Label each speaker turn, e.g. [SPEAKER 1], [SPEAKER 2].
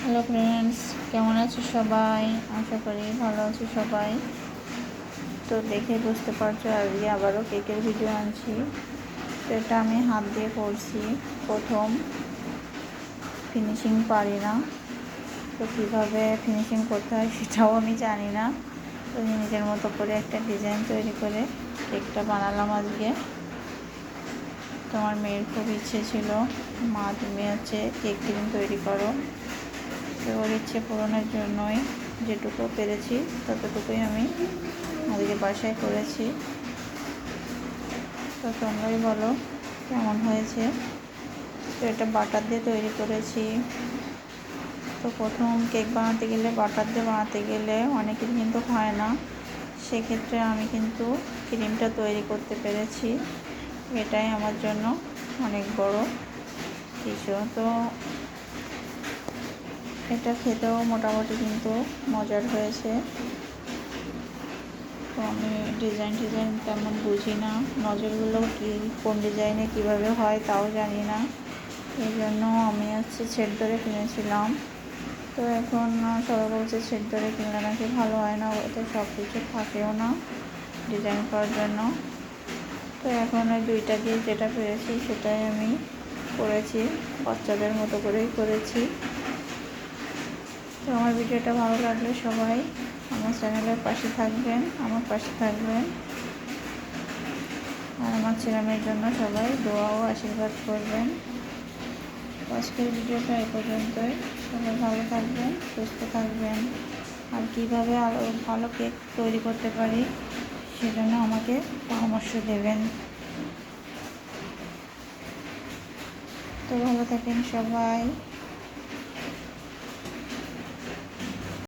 [SPEAKER 1] Hello friends, কেমন আছো সবাই? আশা করি ভালো আছো সবাই। তো দেখে বুঝতে পারছো আজকে আবারও কেকের ভিডিও আনছি। তো এটা আমি হাত দিয়ে করছি, প্রথম ফিনিশিং পারি না, তো কীভাবে ফিনিশিং করতে হয় সেটাও আমি জানি না। তো নিজের মতো করে একটা ডিজাইন তৈরি করে কেকটা বানালাম আজকে। তোমার মেয়ের খুব ইচ্ছে ছিল, মা তুমি কেক ক্রিম তৈরি করো। তো ওর ইচ্ছে পূরণের জন্যই যেটুকু পেরেছি ততটুকুই আমি আজকে বাসায় করেছি। তো তোমরাই বলো কেমন হয়েছে। তো এটা বাটার দিয়ে তৈরি করেছি। তো প্রথম কেক বানাতে গেলে, বাটার দিয়ে বানাতে গেলে অনেকের কিন্তু হয় না, সেক্ষেত্রে আমি কিন্তু ক্রিমটা তৈরি করতে পেরেছি, এটাই আমার জন্য অনেক বড় কিছু। তো এটা খেতেও মোটামুটি কিন্তু মজার হয়েছে। তো আমি ডিজাইন তেমন বুঝি না, নজরগুলো কোন ডিজাইনে কীভাবে হয় তাও জানি না, এই জন্য আমি ছেদ ধরে কিনেছিলাম। তো এখন সবাই বলছে ছেদ ধরে কিনলে নাকি ভালো হয় না, ওতে সব কিছু থাকেও না ডিজাইন করার জন্য। তো এখন ওই দুইটা দিয়ে যেটা পেরেছি সেটাই আমি করেছি, বাচ্চাদের মতো করেই করেছি। তো আমার ভিডিওটা ভালো লাগলে সবাই আমার চ্যানেলের পাশে থাকবেন, আমার পাশে থাকবেন, আর আমার ছেলেমেয়ের জন্য সবাই দোয়া ও আশীর্বাদ করবেন। আজকের ভিডিওটা এই পর্যন্তই। সবাই ভালো থাকবেন, সুস্থ থাকবেন, আর কীভাবে আরও ভালো কেক তৈরি করতে পারি সেজন্য আমাকে পরামর্শ দেবেন। তো ভালো থাকেন সবাই।